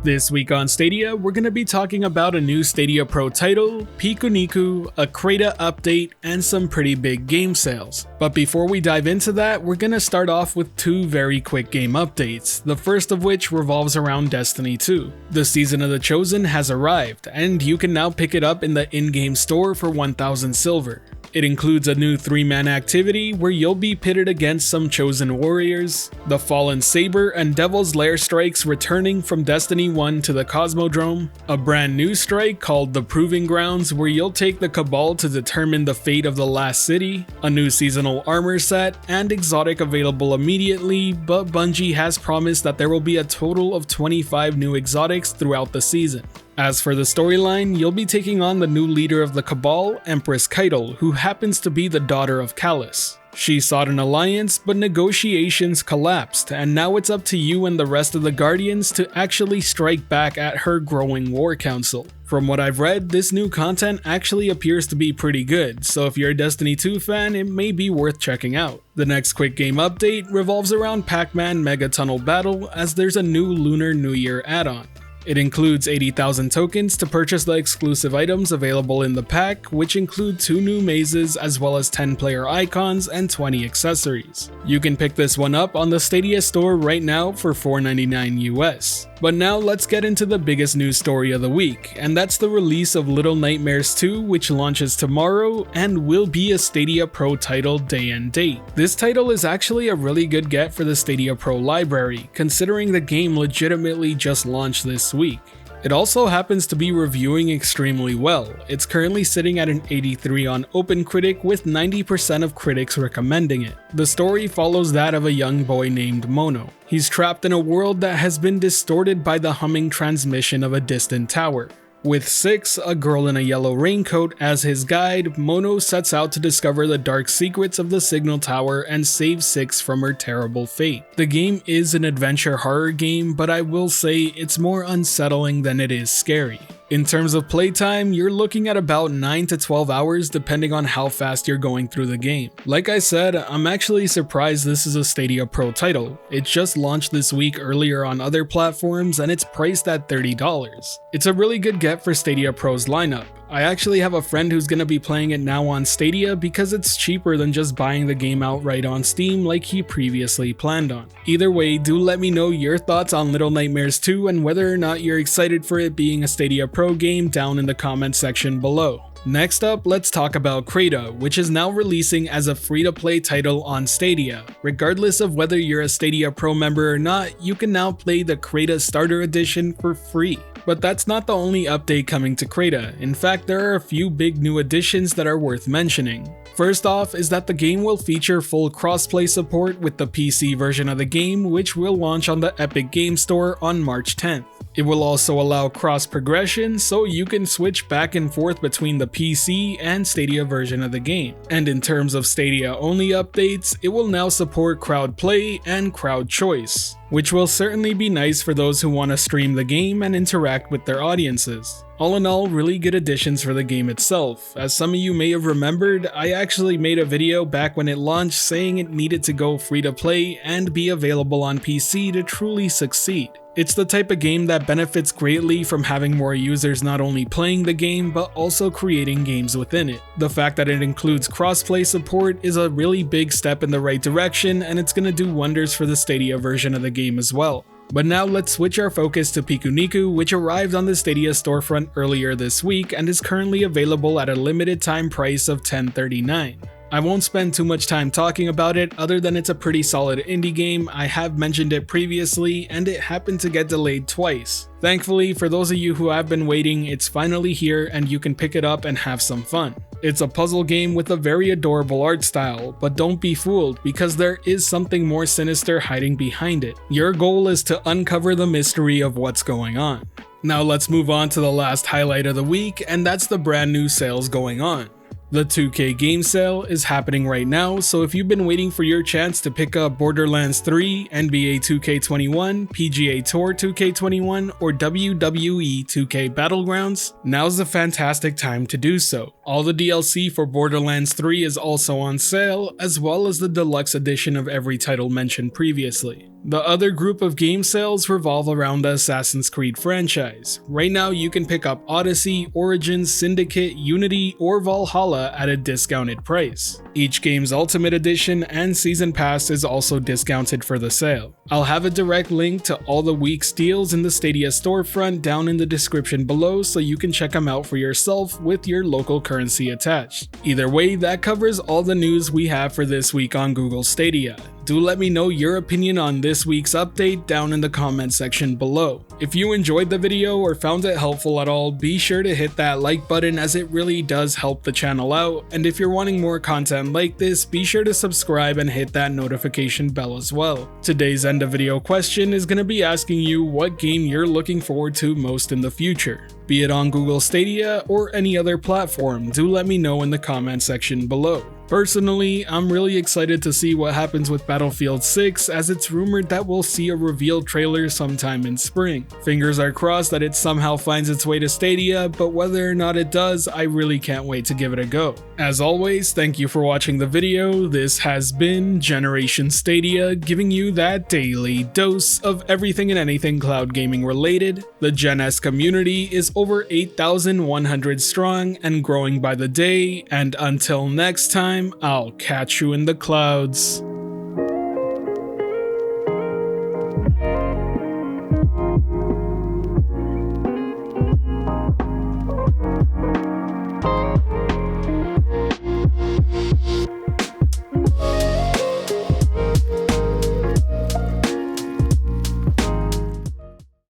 This week on Stadia, we're going to be talking about a new Stadia Pro title, Pikuniku, a Crayta update, and some pretty big game sales. But before we dive into that, we're going to start off with two very quick game updates, the first of which revolves around Destiny 2. The Season of the Chosen has arrived, and you can now pick it up in the in-game store for 1,000 silver. It includes a new 3-man activity where you'll be pitted against some chosen warriors, the Fallen Saber and Devil's Lair strikes returning from Destiny 1 to the Cosmodrome, a brand new strike called the Proving Grounds where you'll take the Cabal to determine the fate of the last city, a new seasonal armor set, and exotic available immediately, but Bungie has promised that there will be a total of 25 new exotics throughout the season. As for the storyline, you'll be taking on the new leader of the Cabal, Empress Keitel, who happens to be the daughter of Callus. She sought an alliance, but negotiations collapsed, and now it's up to you and the rest of the Guardians to actually strike back at her growing war council. From what I've read, this new content actually appears to be pretty good, so if you're a Destiny 2 fan, it may be worth checking out. The next quick game update revolves around Pacman Mega Tunnel Battle, as there's a new Lunar New Year add-on. It includes 80,000 tokens to purchase the exclusive items available in the pack, which include 2 new mazes as well as 10 player icons and 20 accessories. You can pick this one up on the Stadia store right now for $4.99 US. But now let's get into the biggest news story of the week, and that's the release of Little Nightmares 2, which launches tomorrow and will be a Stadia Pro title day and date. This title is actually a really good get for the Stadia Pro library, considering the game legitimately just launched this week. It also happens to be reviewing extremely well. It's currently sitting at an 83 on OpenCritic with 90% of critics recommending it. The story follows that of a young boy named Mono. He's trapped in a world that has been distorted by the humming transmission of a distant tower. With Six, a girl in a yellow raincoat, as his guide, Mono sets out to discover the dark secrets of the signal tower and save Six from her terrible fate. The game is an adventure horror game, but I will say it's more unsettling than it is scary. In terms of playtime, you're looking at about 9 to 12 hours depending on how fast you're going through the game. Like I said, I'm actually surprised this is a Stadia Pro title. It just launched this week earlier on other platforms and it's priced at $30. It's a really good get for Stadia Pro's lineup. I actually have a friend who's going to be playing it now on Stadia because it's cheaper than just buying the game outright on Steam like he previously planned on. Either way, do let me know your thoughts on Little Nightmares 2 and whether or not you're excited for it being a Stadia Pro game down in the comment section below. Next up, let's talk about Crayta, which is now releasing as a free-to-play title on Stadia. Regardless of whether you're a Stadia Pro member or not, you can now play the Crayta Starter Edition for free. But that's not the only update coming to Crayta. In fact, there are a few big new additions that are worth mentioning. First off is that the game will feature full crossplay support with the PC version of the game, which will launch on the Epic Games Store on March 10th. It will also allow cross progression, so you can switch back and forth between the PC and Stadia version of the game. And in terms of Stadia only updates, it will now support crowd play and crowd choice, which will certainly be nice for those who want to stream the game and interact with their audiences. All in all, really good additions for the game itself. As some of you may have remembered, I actually made a video back when it launched saying it needed to go free to play and be available on PC to truly succeed. It's the type of game that benefits greatly from having more users not only playing the game but also creating games within it. The fact that it includes crossplay support is a really big step in the right direction, and it's gonna do wonders for the Stadia version of the game as well. But now let's switch our focus to Pikuniku, which arrived on the Stadia storefront earlier this week and is currently available at a limited time price of $10.39. I won't spend too much time talking about it other than it's a pretty solid indie game. I have mentioned it previously and it happened to get delayed twice. Thankfully, for those of you who have been waiting, it's finally here and you can pick it up and have some fun. It's a puzzle game with a very adorable art style, but don't be fooled because there is something more sinister hiding behind it. Your goal is to uncover the mystery of what's going on. Now let's move on to the last highlight of the week, and that's the brand new sales going on. The 2K game sale is happening right now, so if you've been waiting for your chance to pick up Borderlands 3, NBA 2K21, PGA Tour 2K21, or WWE 2K Battlegrounds, now's a fantastic time to do so. All the DLC for Borderlands 3 is also on sale, as well as the deluxe edition of every title mentioned previously. The other group of game sales revolve around the Assassin's Creed franchise. Right now you can pick up Odyssey, Origins, Syndicate, Unity, or Valhalla at a discounted price. Each game's Ultimate Edition and Season Pass is also discounted for the sale. I'll have a direct link to all the week's deals in the Stadia storefront down in the description below so you can check them out for yourself with your local currency attached. Either way, that covers all the news we have for this week on Google Stadia. Do let me know your opinion on this week's update down in the comment section below. If you enjoyed the video or found it helpful at all, be sure to hit that like button as it really does help the channel out, and if you're wanting more content like this, be sure to subscribe and hit that notification bell as well. Today's end of video question is going to be asking you what game you're looking forward to most in the future. Be it on Google Stadia or any other platform, do let me know in the comment section below. Personally, I'm really excited to see what happens with Battlefield 6 as it's rumored that we'll see a reveal trailer sometime in spring. Fingers are crossed that it somehow finds its way to Stadia, but whether or not it does, I really can't wait to give it a go. As always, thank you for watching the video. This has been Generation Stadia, giving you that daily dose of everything and anything cloud gaming related. The Gen S community is over 8,100 strong and growing by the day, and until next time, I'll catch you in the clouds.